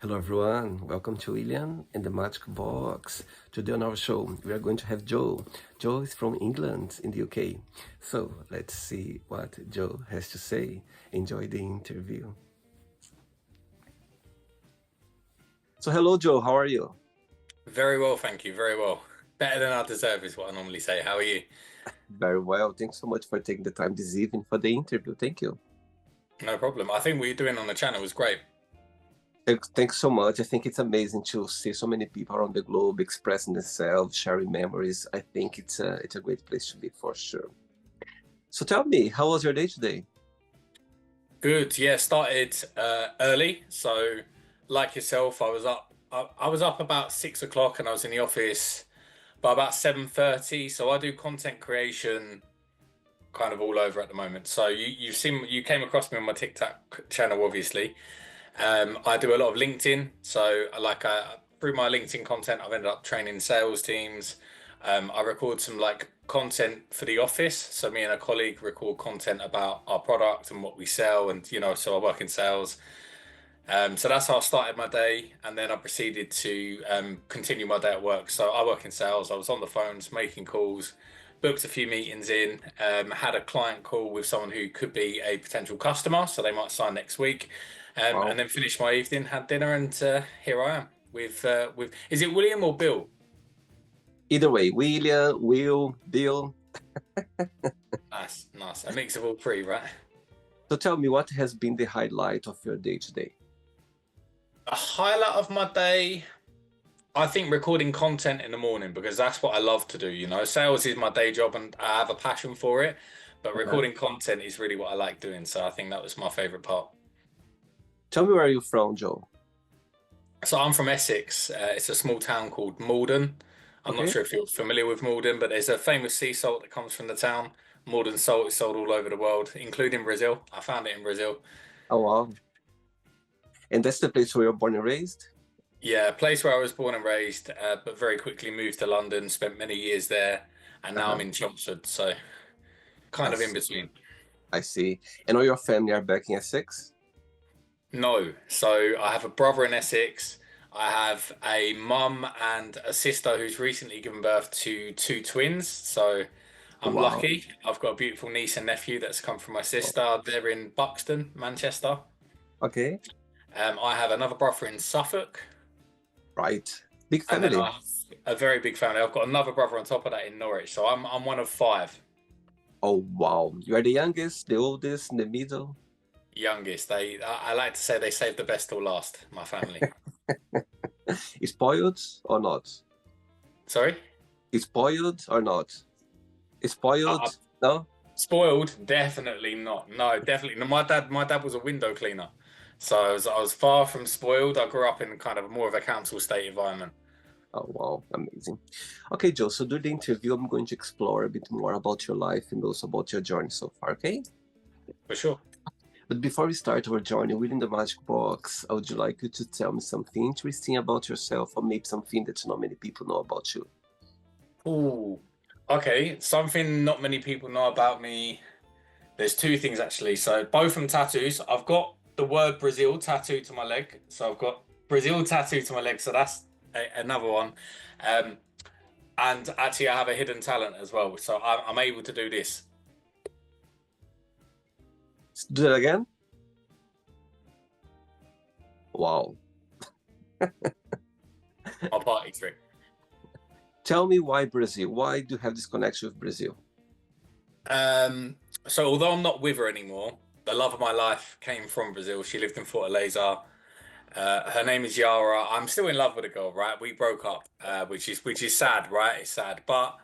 Hello everyone, welcome to William and the Magic Box. Today on our show, we are going to have Joe. Joe is from England in the UK. So let's see what Joe has to say. Enjoy the interview. So hello Joe, how are you? Very well, thank you. Very well. Better than I deserve is what I normally say. How are you? Very well. Thanks so much for taking the time this evening for the interview. Thank you. No problem. I think what you're doing on the channel was great. Thanks so much. I think it's amazing to see so many people around the globe expressing themselves, sharing memories. I think it's a great place to be for sure. So tell me, how was your day today? Good. Yeah, started early. So, like yourself, I was up about 6 o'clock, and I was in the office by about 7:30. So I do content creation kind of all over at the moment. So you came across me on my TikTok channel, obviously. I do a lot of LinkedIn. So through my LinkedIn content, I've ended up training sales teams. I record some like content for the office. So me and a colleague record content about our product and what we sell, and so I work in sales. So that's how I started my day, and then I proceeded to continue my day at work. So I work in sales. I was on the phones making calls, booked a few meetings in, had a client call with someone who could be a potential customer, so they might sign next week, and Wow. then finished my evening, had dinner, and here I am with. Is it William or Bill? Either way, William, Will, Bill. Nice, nice. A mix of all three, right? So tell me, what has been the highlight of your day today? A highlight of my day. I think recording content in the morning because that's what I love to do. Sales is my day job and I have a passion for it, but Uh-huh. recording content is really what I like doing. So I think that was my favorite part. Tell me where you're from, Joe. So I'm from Essex. It's a small town called Malden. I'm not Okay. sure if you're familiar with Malden, but there's a famous sea salt that comes from the town. Malden salt is sold all over the world, including Brazil. I found it in Brazil. Oh, wow. And that's the place where you're born and raised? Yeah, a place where I was born and raised, but very quickly moved to London, spent many years there, and now I'm Uh-huh. in Chelmsford. So kind I of in see. between. I see. And all your family are back in Essex? No. So I have a brother in Essex. I have a mum and a sister who's recently given birth to two twins. So I'm Wow. lucky. I've got a beautiful niece and nephew that's come from my sister. They're in Buxton, Manchester. Okay. I have another brother in Suffolk. Right. Big And then family. I have a very big family. I've got another brother on top of that in Norwich. So I'm one of five. Oh, wow. You are the youngest, the oldest, in the middle. Youngest. I like to say they saved the best till last, my family. Spoiled or not? Sorry? Spoiled or not? I, Spoiled? No? Spoiled? Definitely not. No, definitely not. My dad was a window cleaner, so I was far from spoiled. I grew up in kind of more of a council estate environment. Oh, wow. Amazing. Okay, Joe. So during the interview, I'm going to explore a bit more about your life and also about your journey so far, okay? For sure. But before we start our journey within the magic box, I would like you to tell me something interesting about yourself, or maybe something that not many people know about you. Ooh. Okay, something not many people know about me. There's two things actually. So both from tattoos. I've got the word Brazil tattooed to my leg. So I've got Brazil tattooed to my leg. So that's another one. Um, and actually, I have a hidden talent as well. So I'm able to do this. Do that again. Wow. My party trick. Tell me why Brazil? Why do you have this connection with Brazil? So although I'm not with her anymore, the love of my life came from Brazil. She lived in Fortaleza. Her name is Yara. I'm still in love with the girl, right? We broke up, which is sad, right? It's sad, but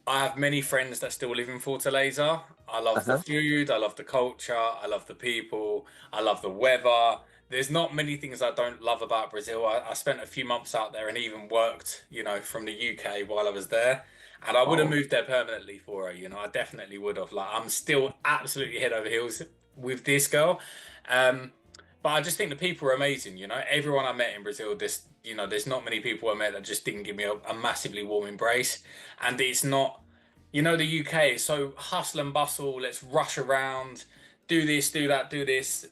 I have many friends that still live in Fortaleza. I love the Uh-huh. food, I love the culture, I love the people, I love the weather. There's not many things I don't love about Brazil. I spent a few months out there and even worked, from the UK while I was there. And I would have Wow. moved there permanently for her, I definitely would have. Like, I'm still absolutely head over heels with this girl. Um, but I just think the people are amazing. Everyone I met in Brazil, there's not many people I met that just didn't give me a massively warm embrace. And it's not, the UK is so hustle and bustle. Let's rush around, do this, do that, do this.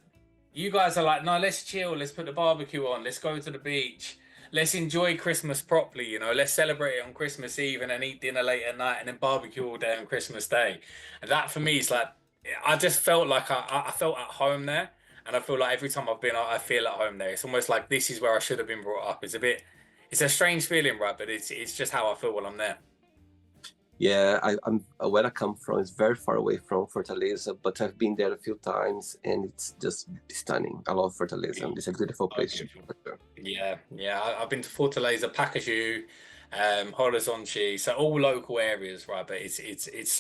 You guys are like, no, let's chill, let's put the barbecue on, let's go to the beach, let's enjoy Christmas properly, let's celebrate it on Christmas Eve and then eat dinner late at night and then barbecue all day on Christmas Day. And that for me is like, I just felt like I felt at home there. And I feel like every time I've been, I feel at home there. It's almost like this is where I should have been brought up. It's a strange feeling, right? But it's just how I feel when I'm there. Yeah, I'm where I come from is very far away from Fortaleza, but I've been there a few times and it's just stunning. I love Fortaleza. It's a beautiful Oh, place to be, beautiful. for sure. Yeah, yeah. I've been to Fortaleza, Pacajou, Horizonte, so all local areas, right? But it's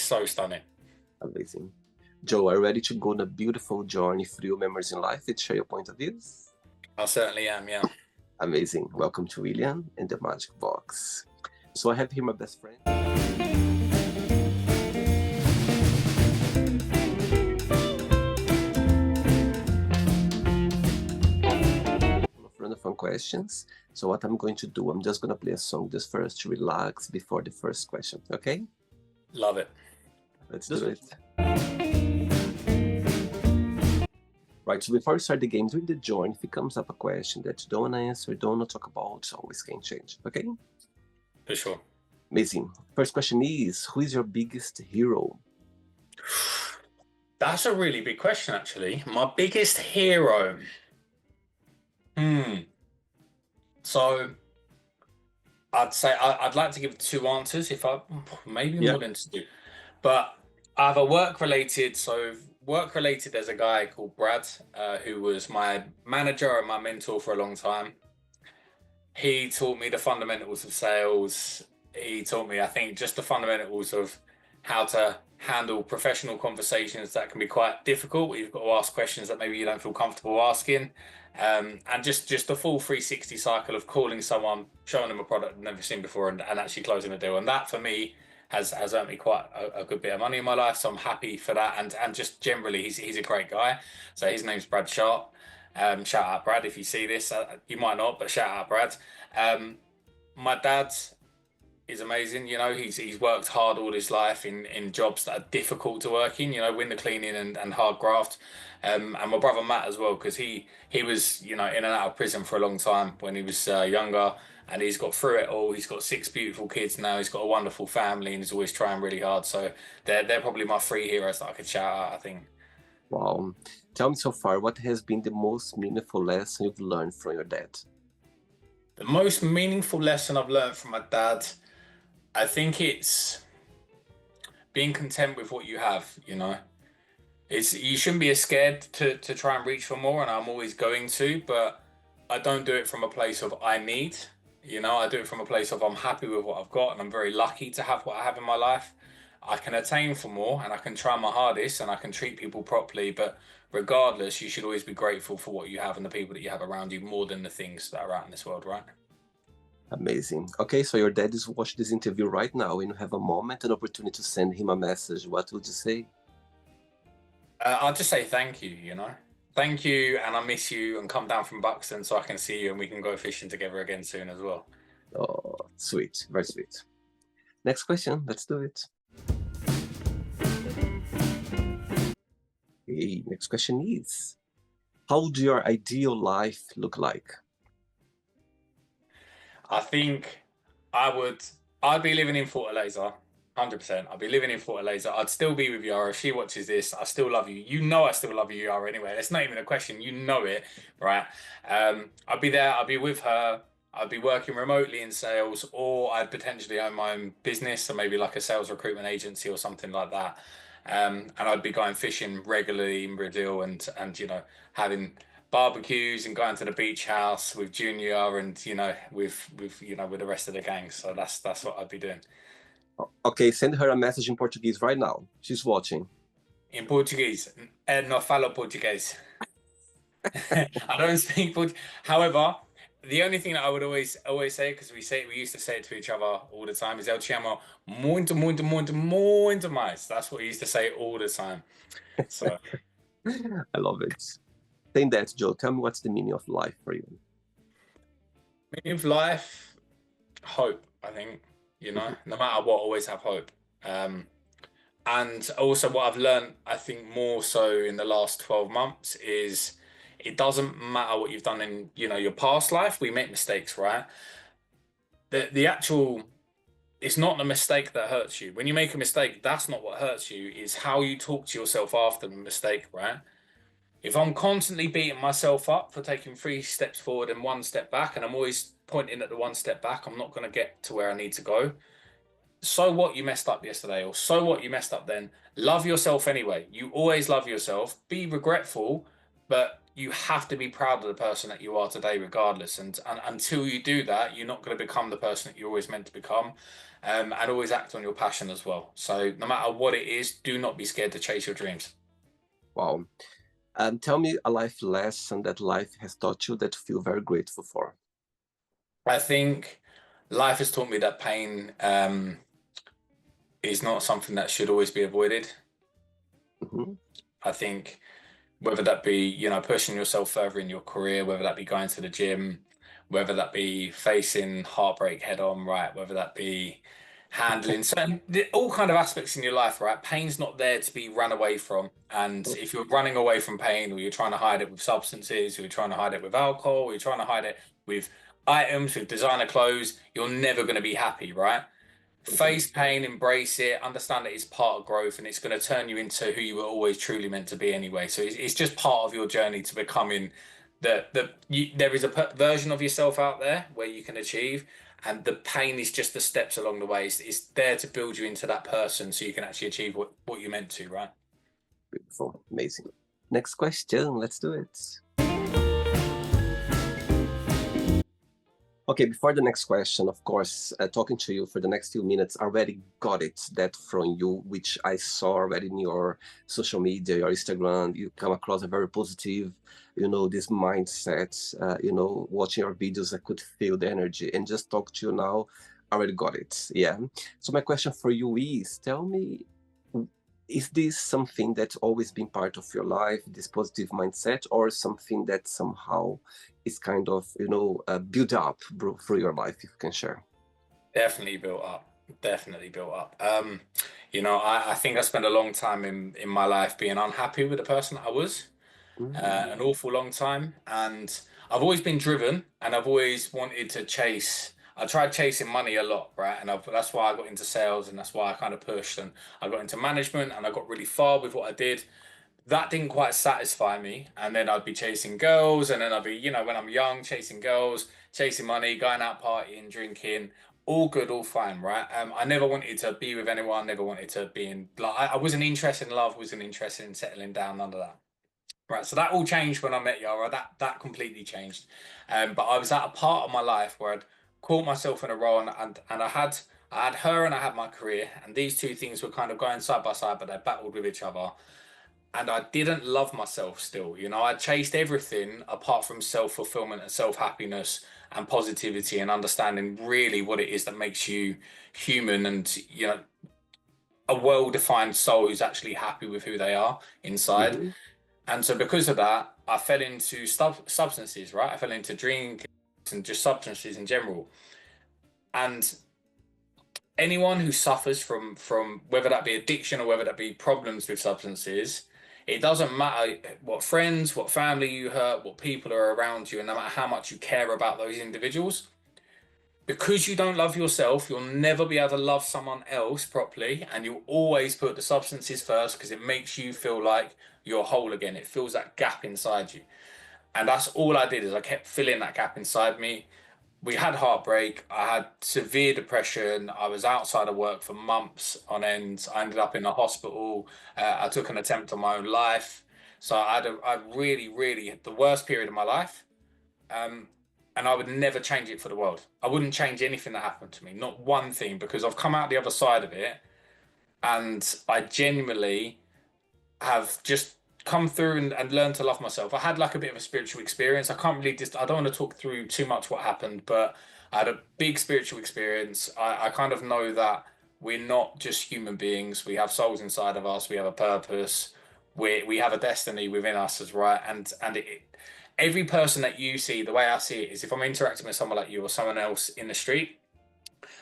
so stunning. Amazing. Joe, are you ready to go on a beautiful journey through your memories in life and share your point of views? I certainly am. Yeah. Amazing. Welcome to William and the Magic Box. So I have here my best friend. Run of fun questions. So what I'm going to do, I'm just going to play a song just first to relax before the first question. Okay? Love it. Let's do it. Right, so before we start the game, during the join, if it comes up a question that you don't want to answer, don't want to talk about, always can change. Okay? For sure. Amazing. First question is, who is your biggest hero? That's a really big question, actually. My biggest hero. Hmm. So I'd say I'd like to give two answers if I maybe Yeah. more than two, but I have a work related. So work related, there's a guy called Brad, who was my manager and my mentor for a long time. He taught me the fundamentals of sales. He taught me, I think, just the fundamentals of how to handle professional conversations that can be quite difficult. You've got to ask questions that maybe you don't feel comfortable asking. And just the full 360 cycle of calling someone, showing them a product they've never seen before, and actually closing a deal. And that for me has earned me quite a good bit of money in my life. So I'm happy for that. And just generally, he's a great guy. So his name's Brad Sharp. Shout out Brad if you see this. You might not, but shout out Brad. Um, my dad is amazing. He's worked hard all his life in jobs that are difficult to work in. Window cleaning and hard graft. And my brother Matt as well, because he was in and out of prison for a long time when he was younger, and he's got through it all. He's got six beautiful kids now. He's got a wonderful family, and he's always trying really hard. So they're probably my three heroes that I could shout out, I think. Wow. Tell me so far, what has been the most meaningful lesson you've learned from your dad? The most meaningful lesson I've learned from my dad, I think it's being content with what you have. You shouldn't be as scared to try and reach for more, and I'm always going to, but I don't do it from a place of I need. I do it from a place of I'm happy with what I've got, and I'm very lucky to have what I have in my life. I can attain for more, and I can try my hardest, and I can treat people properly, but regardless, you should always be grateful for what you have and the people that you have around you more than the things that are out in this world, right? Amazing. Okay, so your dad is watching this interview right now and you have a moment, an opportunity to send him a message. What would you say? I'll just say thank you. Thank you, and I miss you, and come down from Buxton so I can see you and we can go fishing together again soon as well. Oh, sweet. Very sweet. Next question. Let's do it. Okay, next question is, how would your ideal life look like? I think I'd be living in Fortaleza, 100%. I'd be living in Fortaleza. I'd still be with Yara. If she watches this, I still love you. You know I still love you, Yara, anyway. It's not even a question. You know it, right? I'd be there. I'd be with her. I'd be working remotely in sales, or I'd potentially own my own business, so maybe like a sales recruitment agency or something like that. And I'd be going fishing regularly in Brazil and having barbecues and going to the beach house with Junior and with the rest of the gang. So that's what I'd be doing. Okay, send her a message in Portuguese right now. She's watching. In Portuguese, no falo Portuguese. I don't speak Portuguese. However, the only thing that I would always say, because we used to say it to each other all the time, is "Eu te amo muito, muito, muito, muito mais." That's what we used to say all the time. So I love it. Saying that, Joe, tell me what's the meaning of life for you? meaning of life, hope, I think, no matter what, always have hope. And also what I've learned, I think more so in the last 12 months is It doesn't matter what you've done in, your past life. We make mistakes, right? The actual it's not the mistake that hurts you. When you make a mistake, that's not what hurts you, is how you talk to yourself after the mistake, right? If I'm constantly beating myself up for taking 3 steps forward and 1 step back, and I'm always pointing at the 1 step back, I'm not going to get to where I need to go. So what, you messed up yesterday, or so what, you messed up then. Love yourself anyway. You always love yourself. Be regretful, but you have to be proud of the person that you are today, regardless. And until you do that, you're not going to become the person that you're always meant to become. And always act on your passion as well. So no matter what it is, do not be scared to chase your dreams. Wow. Tell me a life lesson that life has taught you that you feel very grateful for. I think life has taught me that pain is not something that should always be avoided. Mhm. I think whether that be, pushing yourself further in your career, whether that be going to the gym, whether that be facing heartbreak head on, right? Whether that be handling certain, all kind of aspects in your life, right? Pain's not there to be run away from. And if you're running away from pain, or you're trying to hide it with substances, or you're trying to hide it with alcohol, or you're trying to hide it with items, with designer clothes, you're never going to be happy, right? Mhm. Face pain, embrace it, understand that it's part of growth, and it's going to turn you into who you were always truly meant to be anyway. So it's just part of your journey to becoming there is a version of yourself out there where you can achieve, and the pain is just the steps along the way. It's there to build you into that person so you can actually achieve what you're meant to, right? Beautiful, amazing. Next question, let's do it. Okay, before the next question, of course, talking to you for the next few minutes, I already got it that from you, which I saw already in your social media, your Instagram. You come across a very positive, this mindset. Watching your videos, I could feel the energy, and just talk to you now, I already got it. Yeah. So my question for you is, tell me, is this something that's always been part of your life, this positive mindset, or something that somehow is kind of, built up through your life, if you can share? Definitely built up. Definitely built up. I think I spent a long time in my life being unhappy with the person that I was. Mm. An awful long time. And I've always been driven, and I've always wanted to chase. I tried chasing money a lot, right? And that's why I got into sales, and that's why I kind of pushed, and I got into management, and I got really far with what I did. That didn't quite satisfy me. And then I'd be chasing girls, and then I'd be, when I'm young, chasing girls, chasing money, going out partying, drinking. All good, all fine, right? I never wanted to be with anyone, never wanted to be in, like, I wasn't interested in love, wasn't interested in settling down, none of that. Right, so that all changed when I met Yara. That completely changed. But I was at a part of my life where I'd caught myself in a role, and I had her and I had my career, and these two things were kind of going side by side, but they battled with each other. And I didn't love myself still. I chased everything apart from self-fulfillment and self-happiness and positivity and understanding really what it is that makes you human, and a well-defined soul who's actually happy with who they are inside. Mhm. And so because of that, I fell into substances, right? I fell into drinking and just substances in general. And anyone who suffers from whether that be addiction or whether that be problems with substances, it doesn't matter what friends, what family you hurt, what people are around you, and no matter how much you care about those individuals, because you don't love yourself, you'll never be able to love someone else properly, and you'll always put the substances first because it makes you feel like you're whole again. It fills that gap inside you. And that's all I did, is I kept filling that gap inside me. We had heartbreak. I had severe depression. I was outside of work for months on end. I ended up in a hospital. I took an attempt on my own life. So I really, really, the worst period of my life. Um, and I would never change it for the world. I wouldn't change anything that happened to me, not one thing, because I've come out the other side of it, and I genuinely have just come through and learned to love myself. I had like a bit of a spiritual experience. I can't really just, I don't want to talk through too much what happened, but I had a big spiritual experience. I kind of know that we're not just human beings. We have souls inside of us. We have a purpose. We have a destiny within us as right. And every person that you see, the way I see it is, if I'm interacting with someone like you or someone else in the street,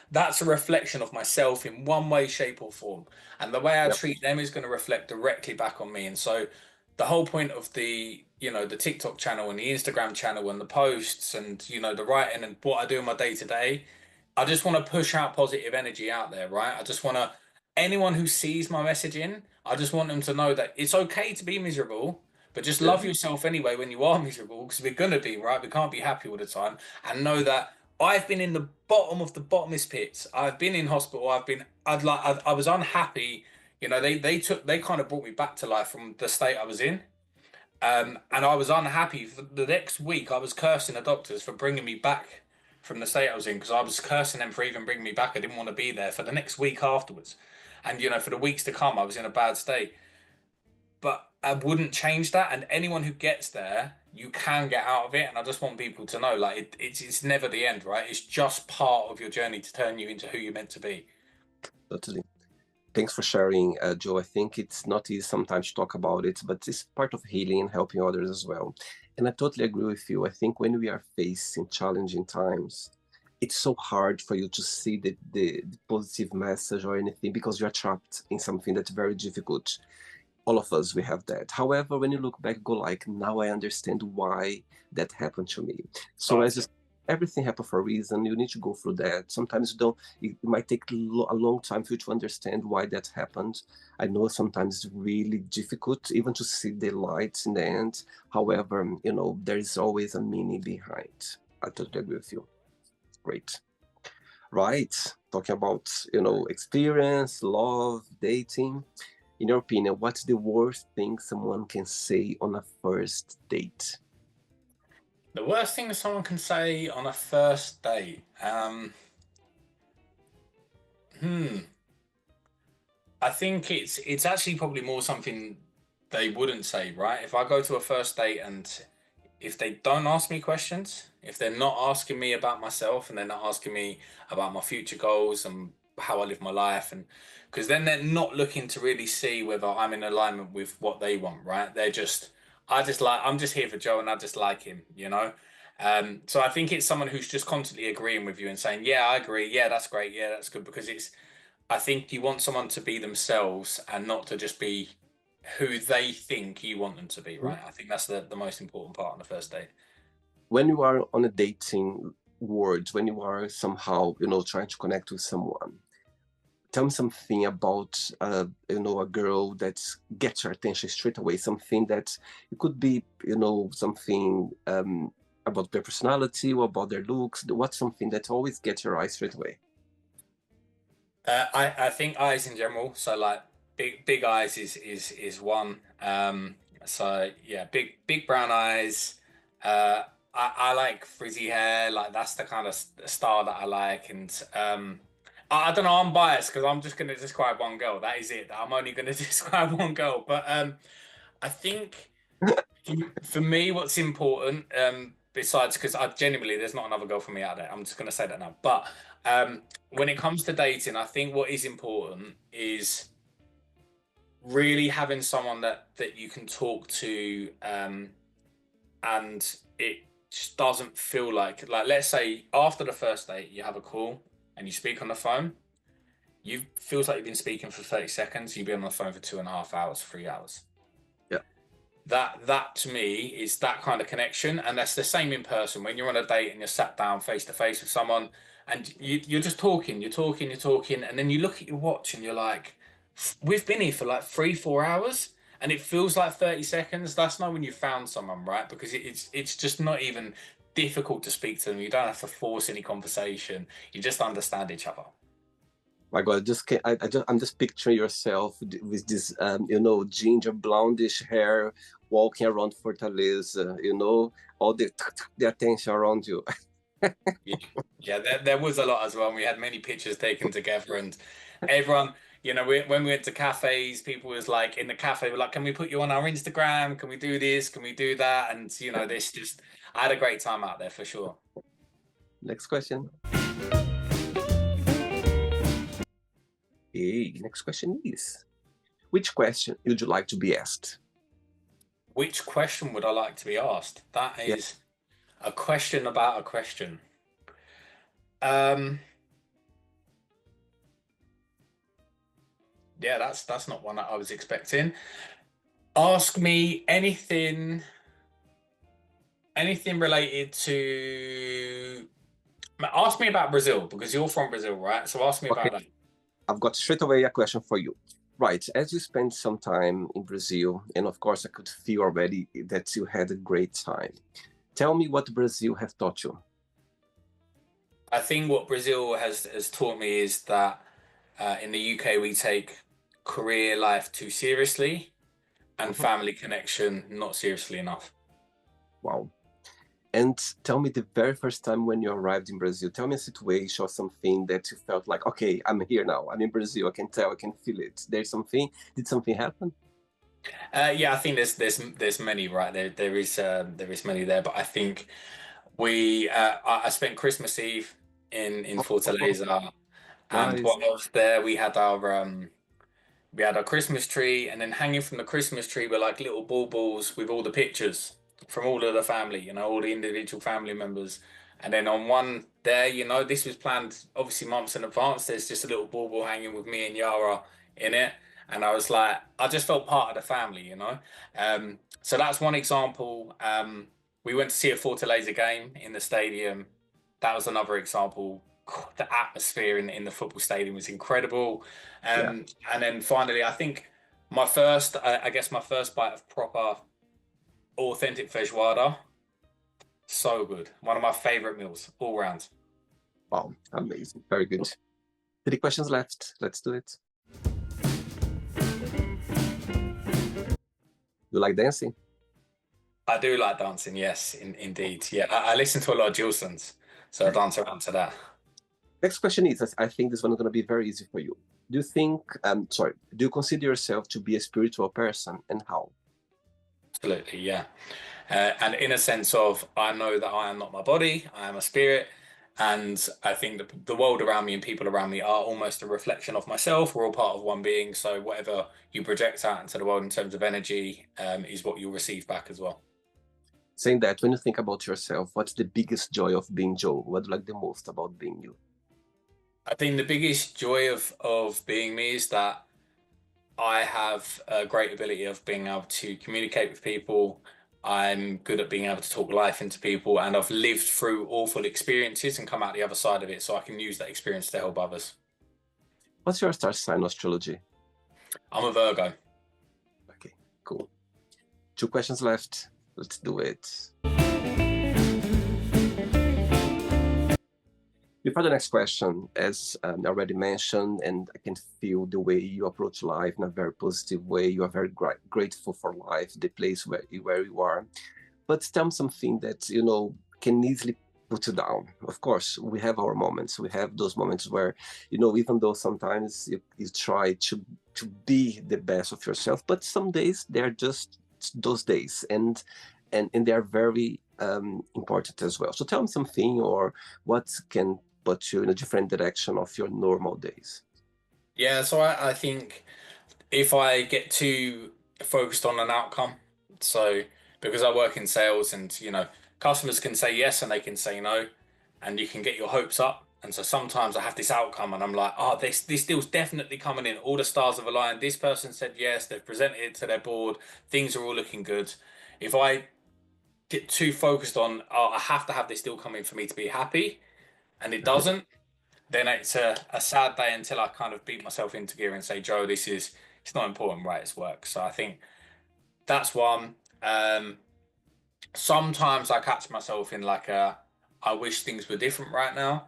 that's a reflection of myself in one way, shape, or form. And the way I Yep. treat them is going to reflect directly back on me. And so the whole point of you know, the TikTok channel and the Instagram channel and the posts and, you know, the writing and what I do in my day to day. I just want to push out positive energy out there, right? I just want to, anyone who sees my messaging, I just want them to know that it's okay to be miserable, but just Yeah. love yourself anyway when you are miserable, because we're going to be, right? We can't be happy all the time. And know that I've been in the bottom of the bottomest pits. I've been in hospital. I was unhappy. You know, they kind of brought me back to life from the state I was in. And I was unhappy for the next week. I was cursing the doctors for bringing me back from the state I was in because I was cursing them for even bringing me back. I didn't want to be there for the next week afterwards. And, you know, for the weeks to come, I was in a bad state. But I wouldn't change that. And anyone who gets there, you can get out of it. And I just want people to know, like, it's never the end, right? It's just part of your journey to turn you into who you're meant to be. Totally. Thanks for sharing, Joe. I think it's not easy sometimes to talk about it, but it's part of healing and helping others as well. And I totally agree with you. I think when we are facing challenging times, it's so hard for you to see the positive message or anything because you're trapped in something that's very difficult. All of us, we have that. However, when you look back, go like, now I understand why that happened to me. So as you, Starting. everything happened for a reason. You need to go through that. Sometimes you don't. It might take a long time for you to understand why that happened. I know sometimes it's really difficult even to see the lights in the end. However, there is always a meaning behind. I totally agree with you. Great. Right. Talking about, experience, love, dating. In your opinion, what's the worst thing someone can say on a first date? The worst thing someone can say on a first date. Hmm. I think it's actually probably more something they wouldn't say, right? If I go to a first date and if they don't ask me questions, if they're not asking me about myself and they're not asking me about my future goals and how I live my life, and because then they're not looking to really see whether I'm in alignment with what they want, right? I'm just here for Joe and I just like him, you know? So I think it's someone who's just constantly agreeing with you and saying, yeah, I agree. Yeah, that's great. Yeah, that's good. Because I think you want someone to be themselves and not to just be who they think you want them to be, Mhm. right? I think that's the most important part on the first date. When you are on a dating world, when you are somehow, trying to connect with someone, tell me something about, a girl that gets your attention straight away. Something that it could be, something about their personality or about their looks. What's something that always gets your eye straight away? I think eyes in general. So like big eyes is one. So yeah, big brown eyes. I like frizzy hair. Like that's the kind of style that I like. And I don't know. I'm biased because I'm just going to describe one girl. That is it. I'm only going to describe one girl. But I think. For me, what's important, besides because I genuinely there's not another girl for me out there. I'm just gonna say that now. But when it comes to dating, I think what is important is really having someone that you can talk to, and it just doesn't feel like let's say after the first date you have a call and you speak on the phone. You feels like you've been speaking for 30 seconds. You've been on the phone for 2.5 hours, 3 hours. Yeah. That to me is that kind of connection, and that's the same in person when you're on a date and you're sat down face to face with someone and you're just talking, you're talking, and then you look at your watch and you're like, we've been here for like 3 4 hours and it feels like 30 seconds. That's not when you found someone, right? Because it's just not even difficult to speak to them. You don't have to force any conversation. You just understand each other. My God, I'm just picturing yourself with this, ginger blondish hair, walking around Fortaleza, all the attention around you. Yeah, yeah, there was a lot as well. And we had many pictures taken together, and everyone, you know, when we went to cafes, people was like in the cafe were like, "Can we put you on our Instagram? Can we do this? Can we do that?" And you know, this just, I had a great time out there for sure. Next question. Okay, next question is, which question would you like to be asked? Which question would I like to be asked? That Yeah, is a question about a question. Um, yeah, that's not one that I was expecting. Ask me anything. Anything related to ask me about Brazil because you're from Brazil, right? So ask me Okay, about that. I've got straight away a question for you. Right, as you spent some time in Brazil, and of course I could feel already that you had a great time. Tell me what Brazil has taught you. I think what Brazil has taught me is that in the UK we take career life too seriously and Mhm. family connection not seriously enough. Wow. And tell me the very first time when you arrived in Brazil, tell me a situation or something that you felt like, okay, I'm here now. I'm in Brazil. I can tell, I can feel it. There's something, did something happen? Yeah, I think there's many right there is many there, but I think I spent Christmas Eve in Oh, Fortaleza, and nice. while I was there, we had our Christmas tree, and then hanging from the Christmas tree were like little baubles with all the pictures from all of the family, all the individual family members. And then on one there, this was planned obviously months in advance. There's just a little bauble hanging with me and Yara in it. And I was like, I just felt part of the family. So that's one example. We went to see a Fortaleza game in the stadium. That was another example. The atmosphere in the football stadium was incredible. Yeah. And then finally, I think I guess my first bite of proper authentic feijoada, so good. One of my favorite meals all round. Wow. Amazing. Very good. 3 questions left. Let's do it. You like dancing? I do like dancing, yes, indeed. Yeah, I listen to a lot of Gilsons, so I dance around to that. Next question is, I think this one is going to be very easy for you. Do you consider yourself to be a spiritual person and how? Absolutely, yeah. And in a sense of, I know that I am not my body, I am a spirit. And I think the world around me and people around me are almost a reflection of myself. We're all part of one being. So whatever you project out into the world in terms of energy, is what you'll receive back as well. Saying that, when you think about yourself, what's the biggest joy of being Joe? What do you like the most about being you? I think the biggest joy of being me is that I have a great ability of being able to communicate with people. I'm good at being able to talk life into people, and I've lived through awful experiences and come out the other side of it, so I can use that experience to help others. What's your star sign astrology? I'm a Virgo. Okay, cool. 2 questions left. Let's do it. Before the next question, as I already mentioned, and I can feel the way you approach life in a very positive way. You are very grateful for life, the place where you are. But tell me something that, can easily put you down. Of course, we have our moments. We have those moments where, even though sometimes you try to be the best of yourself, but some days they're just those days, and they are very important as well. So tell me something, or what can put you in a different direction of your normal days. Yeah, so I think if I get too focused on an outcome, so because I work in sales and customers can say yes and they can say no, and you can get your hopes up. And so sometimes I have this outcome and I'm like, oh, this deal's definitely coming in. All the stars have aligned. This person said yes, they've presented it to their board, things are all looking good. If I get too focused on, oh, I have to have this deal come in for me to be happy, and it doesn't, then it's a sad day until I kind of beat myself into gear and say, Joe, it's not important, right? It's work. So I think that's one. Um, Sometimes I catch myself in like I wish things were different right now.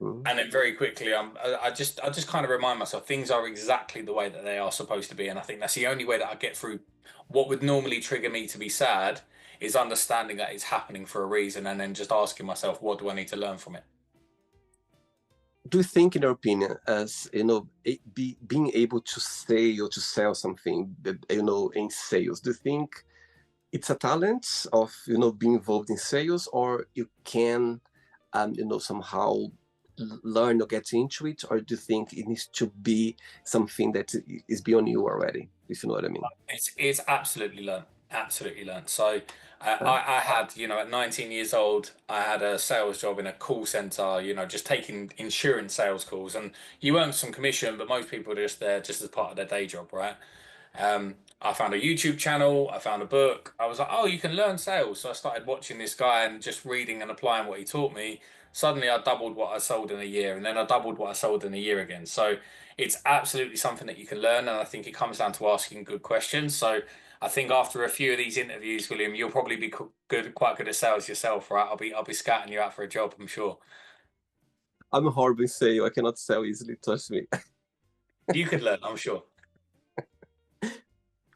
Mhm. And then very quickly, I just kind of remind myself things are exactly the way that they are supposed to be. And I think that's the only way that I get through what would normally trigger me to be sad is understanding that it's happening for a reason and then just asking myself, what do I need to learn from it? Do you think, in your opinion, as being able to say or to sell something, in sales, do you think it's a talent of being involved in sales, or you can somehow learn or get into it, or do you think it needs to be something that is beyond you already, if you know what I mean? It's absolutely learned, absolutely learned. So Huh? I had, at 19 years old, I had a sales job in a call center, just taking insurance sales calls, and you earn some commission, but most people are just there just as part of their day job, right? I found a YouTube channel, I found a book. I was like, oh, you can learn sales. So I started watching this guy and just reading and applying what he taught me. Suddenly I doubled what I sold in a year, and then I doubled what I sold in a year again. So it's absolutely something that you can learn, and I think it comes down to asking good questions. So I think after a few of these interviews, William, you'll probably be quite good at sales yourself, right? I'll be scouting you out for a job, I'm sure. I'm horrible in sale. I cannot sell easily. Trust me. You could learn, I'm sure.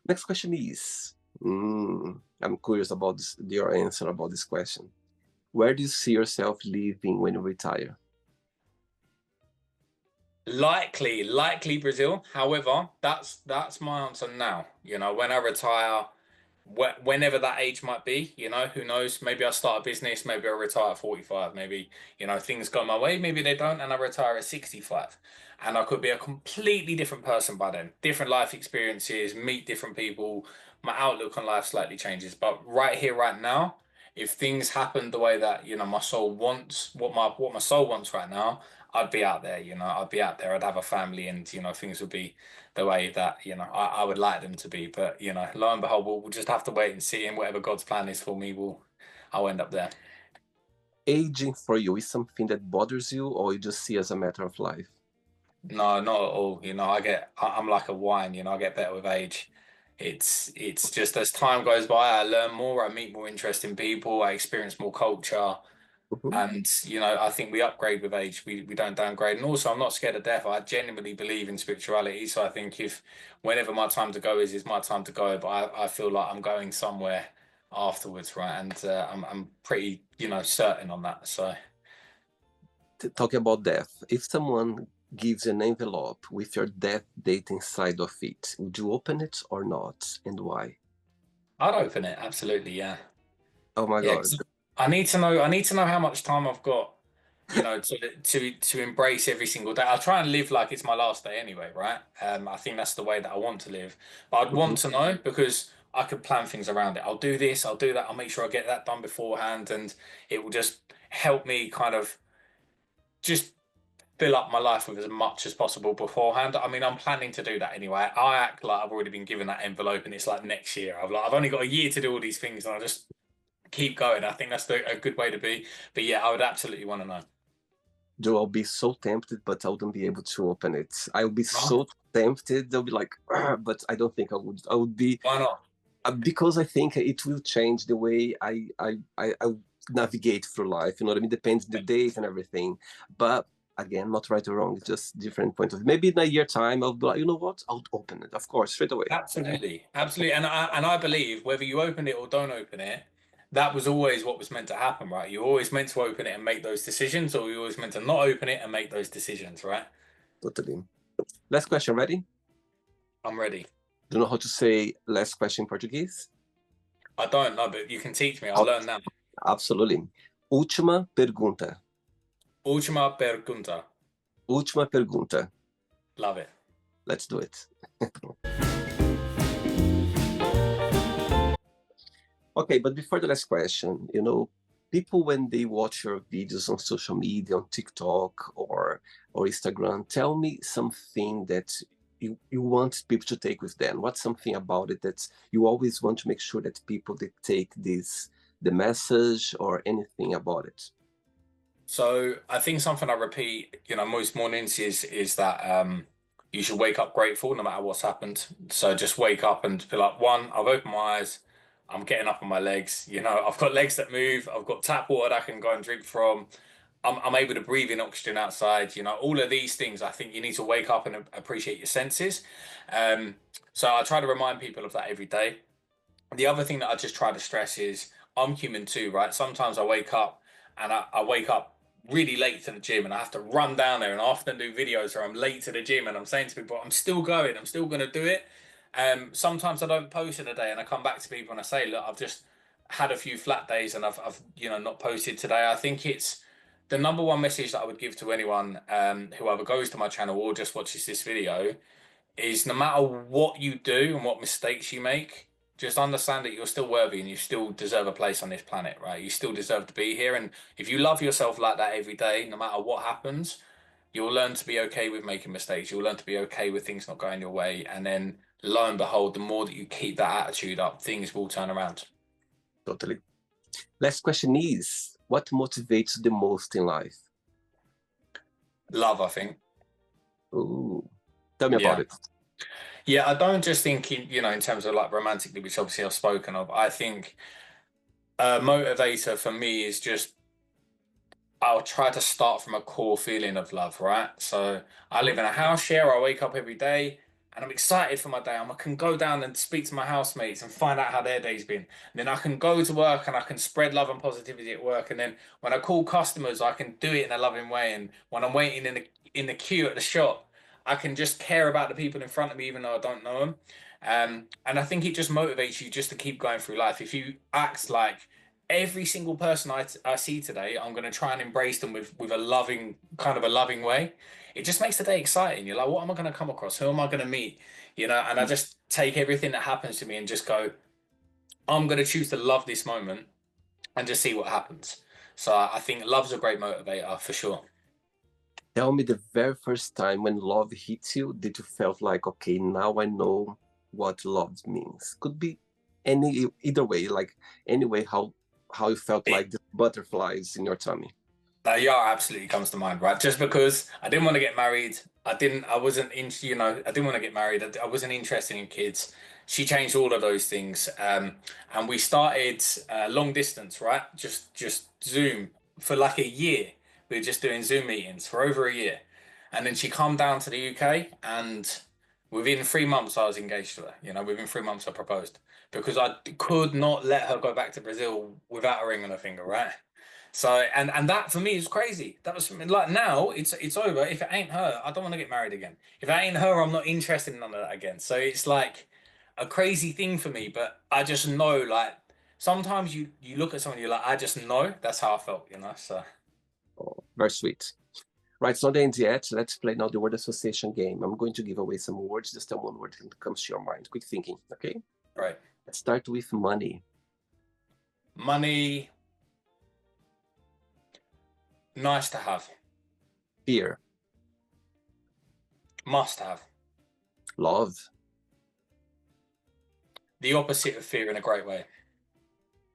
Next question is, I'm curious about your answer about this question. Where do you see yourself living when you retire? Likely Brazil. However, that's my answer now. You know, when I retire, whenever that age might be, you know, who knows? Maybe I start a business, maybe I retire at 45, maybe, you know, things go my way, maybe they don't, and I retire at 65. And I could be a completely different person by then. Different life experiences, meet different people, my outlook on life slightly changes. But right here, right now, if things happen the way that, you know, my soul wants, what my soul wants right now, I'd be out there, you know, I'd be out there, I'd have a family, and, you know, things would be the way that, you know, I would like them to be. But, you know, lo and behold, we'll just have to wait and see. And whatever God's plan is for me, I'll end up there. Aging for you is something that bothers you, or you just see as a matter of life? No, not at all. You know, I'm like a wine, you know, I get better with age. It's just as time goes by, I learn more, I meet more interesting people, I experience more culture. Mhm. And you know, I think we upgrade with age. We don't downgrade. And also, I'm not scared of death. I genuinely believe in spirituality. So I think if whenever my time to go is my time to go. But I feel like I'm going somewhere afterwards, right? And I'm pretty, you know, certain on that. So Talking about death, if someone gives an envelope with your death date inside of it, would you open it or not, and why? I'd open it. Absolutely, yeah. Oh my Yeah, God. 'cause I need to know. I need to know how much time I've got, you know, to embrace every single day. I'll try and live like it's my last day anyway, right? I think that's the way that I want to live. But I'd Mhm. want to know because I could plan things around it. I'll do this, I'll do that, I'll make sure I get that done beforehand, and it will just help me kind of just fill up my life with as much as possible beforehand. I mean, I'm planning to do that anyway. I act like I've already been given that envelope and it's like next year. I've only got a year to do all these things, and I just keep going. I think that's a good way to be. But yeah, I would absolutely want to know. Joe, I'll be so tempted, but I wouldn't be able to open it. I'll be Right? so tempted. I'll be like, but I don't think I would. I would be Why not? because I think it will change the way I navigate through life. You know what I mean? Depends the date and everything. But again, not right or wrong. It's just different point of view. Maybe in a year time, I'll be like, you know what? I'll open it, of course, straight away. Absolutely, absolutely. And I believe whether you open it or don't open it, that was always what was meant to happen, right? You're always meant to open it and make those decisions, or you're always meant to not open it and make those decisions, right? Totally. Last question. Ready? I'm ready. Do you know how to say last question in Portuguese? I don't know, but you can teach me. I'll learn now. Absolutely. Última pergunta. Última pergunta. Última pergunta. Love it. Let's do it. Okay, but before the last question, people when they watch your videos on social media, on TikTok or Instagram, tell me something that you want people to take with them. What's something about it that you always want to make sure that people they take the message or anything about it? So I think something I repeat, you know, most mornings is that you should wake up grateful no matter what's happened. So just wake up and be like, one, I've opened my eyes, I'm getting up on my legs, you know, I've got legs that move, I've got tap water that I can go and drink from. I'm able to breathe in oxygen outside, you know, all of these things. I think you need to wake up and appreciate your senses. Um, so I try to remind people of that every day. The other thing that I just try to stress is I'm human too, right? Sometimes I wake up and I wake up really late to the gym and I have to run down there, and I often do videos where I'm late to the gym and I'm saying to people, I'm still going, I'm still going to do it. Sometimes I don't post in a day and I come back to people and I say, look, I've just had a few flat days and I've you know not posted today. I think it's the number one message that I would give to anyone who either goes to my channel or just watches this video is no matter what you do and what mistakes you make, just understand that you're still worthy and you still deserve a place on this planet, right? You still deserve to be here. And if you love yourself like that every day, no matter what happens, you'll learn to be okay with making mistakes. You'll learn to be okay with things not going your way. And then lo and behold, the more that you keep that attitude up, things will turn around. Totally. Last question is, what motivates you the most in life? Love, I think. Ooh, tell me about Yeah. it. Yeah, I don't just think in terms of like romantically, which obviously I've spoken of. I think a motivator for me is just I'll try to start from a core feeling of love, right? So I live in a house share. I wake up every day and I'm excited for my day. I can go down and speak to my housemates and find out how their day's been. And then I can go to work and I can spread love and positivity at work. And then when I call customers, I can do it in a loving way. And when I'm waiting in the queue at the shop, I can just care about the people in front of me, even though I don't know them. And I think it just motivates you just to keep going through life. If you act like every single person I see today, I'm going to try and embrace them with a loving kind of a loving way. It just makes the day exciting. You're like, what am I going to come across? Who am I going to meet? And I just take everything that happens to me and just go, I'm going to choose to love this moment and just see what happens. So I think love's a great motivator for sure. Tell me the very first time when love hits you, did you felt like, okay, now I know what love means? Could be either way, like any way how you felt It, like the butterflies in your tummy. Yeah, absolutely comes to mind, right? Just because I didn't want to get married, I wasn't I didn't want to get married. I wasn't interested in kids. She changed all of those things, and we started long distance, right? Just Zoom for like a year. We were just doing Zoom meetings for over a year, and then she come down to the UK, and within 3 months I was engaged to her. Within 3 months I proposed because I could not let her go back to Brazil without a ring on her finger, right? So and that for me is crazy. That was like now it's over. If it ain't her, I don't want to get married again. If it ain't her, I'm not interested in none of that again. So it's like a crazy thing for me, but I just know like sometimes you look at someone, you're like, I just know that's how I felt. So Oh, very sweet. Right, it's not the end yet. Let's play now the word association game. I'm going to give away some words. Just tell one word that comes to your mind. Quick thinking, okay? right. Let's start with money, Money, nice to have. fear, Must have. love, The opposite of fear in a great way.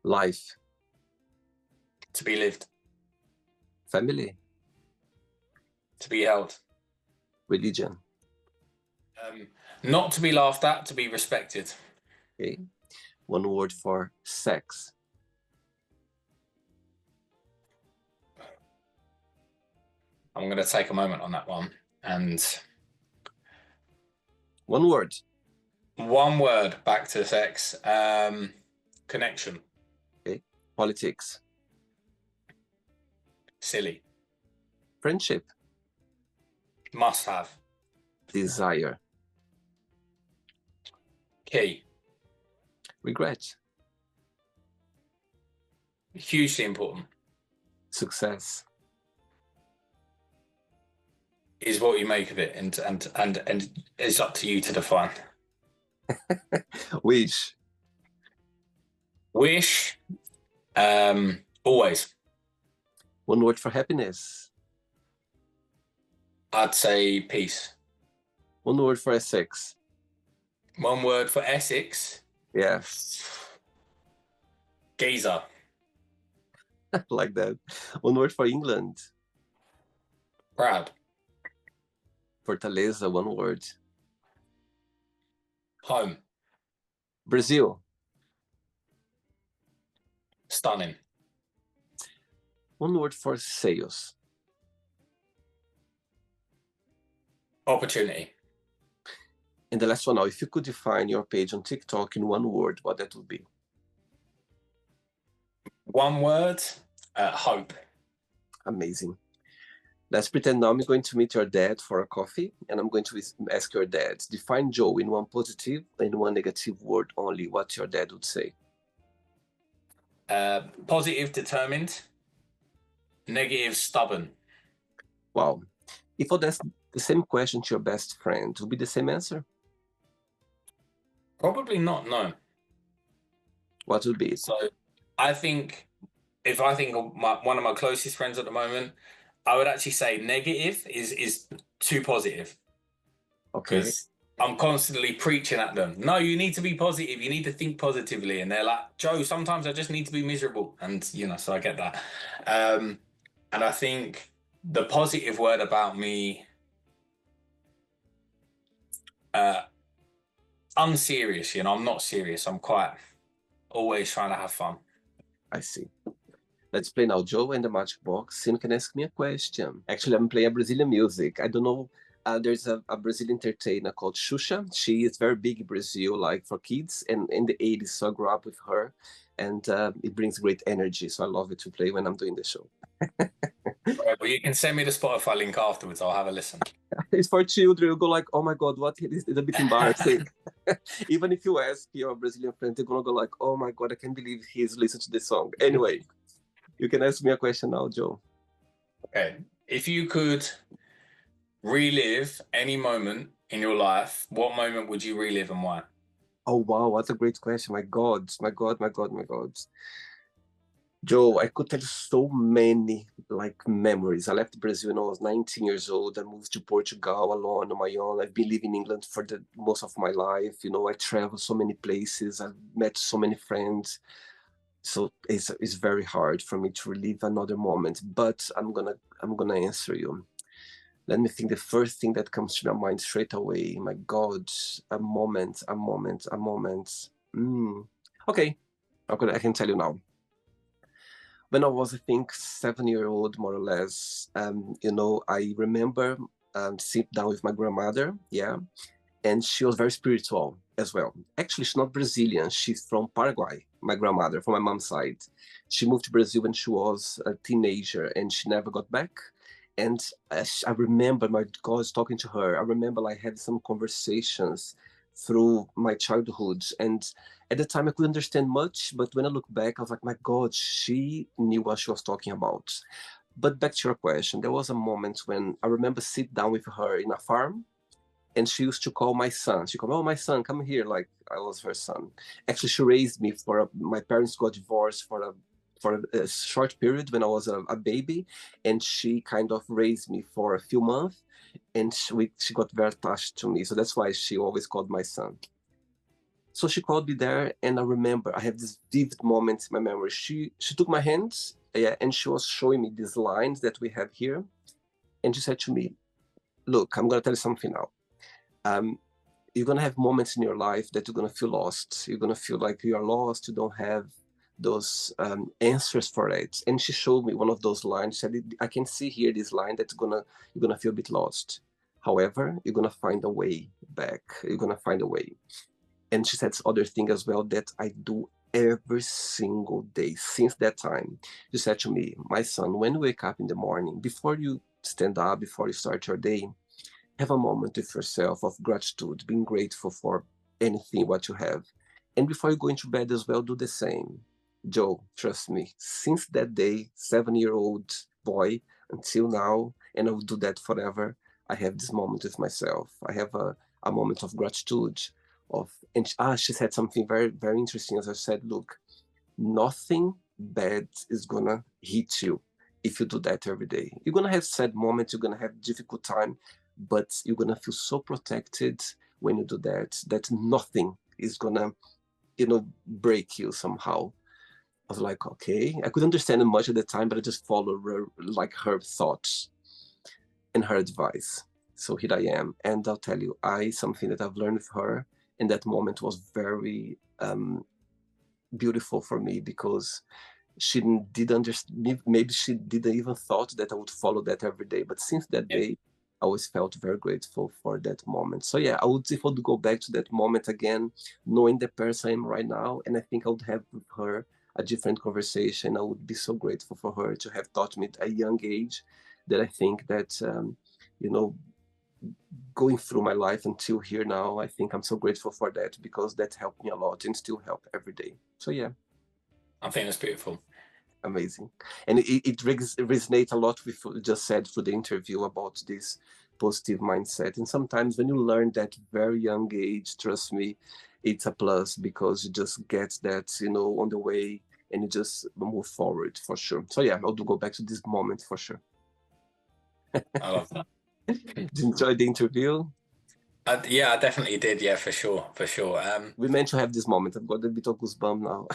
life, To be lived, family, to be held. religion, Um, Not to be laughed at, to be respected. okay? One word for sex, I'm going to take a moment on that one. And one word, one word back to sex. Connection. okay? Politics, Silly. friendship, Must have. desire, Key. regret, Hugely important. success, Is what you make of it, and it's up to you to define. wish, Wish. Always. one word for happiness, I'd say peace. one word for Essex, One word for Essex. yeah, Geezer. like that. One word for England, Proud. Fortaleza, one word. Home. Brazil, Stunning. one word for sales. Opportunity. And the last one now, if you could define your page on TikTok in one word, what that would be? One word. Hope. Amazing. Let's pretend now I'm going to meet your dad for a coffee, and I'm going to ask your dad, define Joe in one positive and one negative word only. What your dad would say? Positive, determined. Negative, stubborn. Wow. If I ask the same question to your best friend, would be the same answer? Probably not, no. What would be it? So I think if I think of one of my closest friends at the moment, I would actually say negative is too positive Okay. because I'm constantly preaching at them. No, you need to be positive. You need to think positively. And they're like, Joe, sometimes I just need to be miserable. And, so I get that. Um, and I think the positive word about me, uh, I'm serious, I'm not serious. I'm quite always trying to have fun. I see. Let's play now, Joe and the Magic Box. And you can ask me a question. Actually, I'm playing Brazilian music. I don't know. There's a Brazilian entertainer called Xuxa. She is very big in Brazil, like for kids, and in the 80s, so I grew up with her, and it brings great energy. So I love it to play when I'm doing the show. Right, well, you can send me the Spotify link afterwards. I'll have a listen. It's for children. You go like, oh my God, what is it? It's a bit embarrassing. Even if you ask your Brazilian friend, they're gonna go like, oh my God, I can't believe he's listening to this song. Anyway, you can ask me a question now, Joe. Okay. If you could relive any moment in your life, what moment would you relive and why? Oh wow, what a great question. My God, my God, my God, my God. Joe, I could tell you so many like memories. I left Brazil when I was 19 years old. I moved to Portugal alone on my own. I've been living in England for the most of my life. I traveled so many places. I've met so many friends. So it's very hard for me to relive another moment. But I'm gonna answer you. Let me think. The first thing that comes to my mind straight away. My God, a moment, a moment, a moment. Okay, I can tell you now. When I was, I think, 7 year old, more or less, I remember sitting down with my grandmother, yeah, and she was very spiritual as well. Actually, she's not Brazilian. She's from Paraguay, my grandmother, from my mom's side. She moved to Brazil when she was a teenager and she never got back. And I remember my God talking to her. I remember I had some conversations through my childhood. And at the time, I couldn't understand much. But when I look back, I was like, my God, she knew what she was talking about. But back to your question, there was a moment when I remember sit down with her in a farm, and she used to call my son. She called, oh, my son, come here, like I was her son. Actually, she raised me my parents got divorced for a short period when I was a baby, and she kind of raised me for a few months, and she got very attached to me. So that's why she always called my son. So she called me there, and I remember I have this vivid moment in my memory. She took my hands, yeah, and she was showing me these lines that we have here, and she said to me, "Look, I'm gonna tell you something now. Um, you're gonna have moments in your life that you're gonna feel lost. You're gonna feel like you are lost. You don't have those answers for it." And she showed me one of those lines. Said, "I can see here this line that's you're gonna feel a bit lost. However, you're gonna find a way back. You're gonna find a way." And she said other thing as well that I do every single day since that time. She said to me, "My son, when you wake up in the morning, before you stand up, before you start your day, have a moment with yourself of gratitude, being grateful for anything what you have. And before you go into bed as well, do the same." Joe, trust me, since that day, 7 year old boy until now, and I will do that forever, I have this moment with myself. I have a moment of gratitude she said something very, very interesting. As I said, look, nothing bad is gonna hit you if you do that every day. You're gonna have sad moments, you're gonna have difficult time, but you're gonna feel so protected when you do that nothing is gonna, break you somehow. I was like, okay, I could understand it much at the time, but I just followed her thoughts and her advice. So here I am, and I'll tell you, something that I've learned with her in that moment was very beautiful for me, because she did understand. Maybe she didn't even thought that I would follow that every day. But since that Yeah. day, I always felt very grateful for that moment. So yeah, if I would go back to that moment again, knowing the person I am right now, and I think I would have with her a different conversation. I would be so grateful for her to have taught me at a young age that I think that, you know, going through my life until here now, I think I'm so grateful for that, because that helped me a lot and still help every day. So yeah. I think that's beautiful. Amazing. And it resonates a lot with what you just said through the interview about this positive mindset. And sometimes when you learn that very young age, trust me, it's a plus, because you just get that, on the way, and you just move forward for sure. So yeah, I'll do go back to this moment for sure. I love that. Did you enjoy the interview? Yeah, I definitely did. Yeah, for sure, for sure. We meant to have this moment. I've got a bit of goosebump now.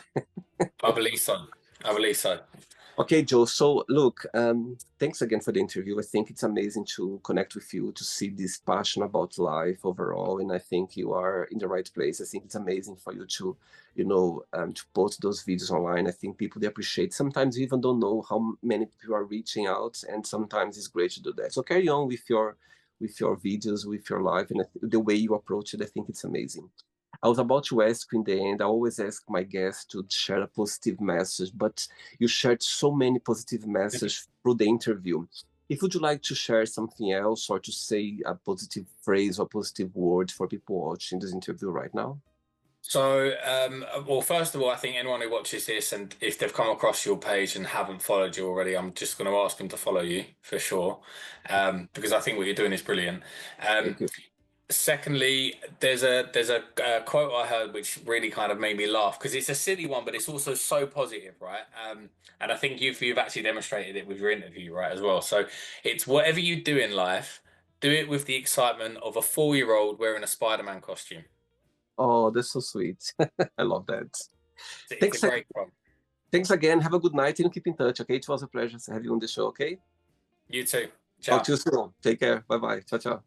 I believe so. I believe so. Okay, Joe. So, look, thanks again for the interview. I think it's amazing to connect with you, to see this passion about life overall, and I think you are in the right place. I think it's amazing for you to, to post those videos online. I think people they appreciate. Sometimes you even don't know how many people are reaching out, and sometimes it's great to do that. So carry on with your videos, with your life, and the way you approach it. I think it's amazing. I was about to ask you in the end, I always ask my guests to share a positive message, but you shared so many positive messages through the interview. If would you like to share something else or to say a positive phrase or positive word for people watching this interview right now? So, well, first of all, I think anyone who watches this and if they've come across your page and haven't followed you already, I'm just going to ask them to follow you for sure, because I think what you're doing is brilliant. Um, Thank you. Secondly, there's a quote I heard which really kind of made me laugh because it's a silly one, but it's also so positive, right? And I think you've actually demonstrated it with your interview, right, as well. So it's whatever you do in life, do it with the excitement of a 4-year-old wearing a Spider-Man costume. Oh, that's so sweet. I love that. It's a Thanks, great quote. thanks again. Have a good night and keep in touch, okay? It was a pleasure to have you on the show, okay? You too. Talk Ciao. to you soon. Take care. Bye-bye. Ciao, ciao.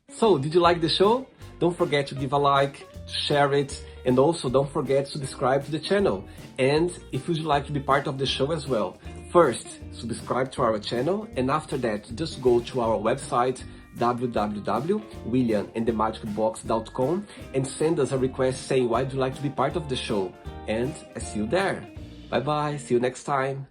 So, did you like the show? Don't forget to give a like, share it, and also don't forget to subscribe to the channel. And if you'd like to be part of the show as well, first, subscribe to our channel, and after that, just go to our website, www.williamandthemagicbox.com, and send us a request saying why would you like to be part of the show. And I see you there. Bye bye, see you next time.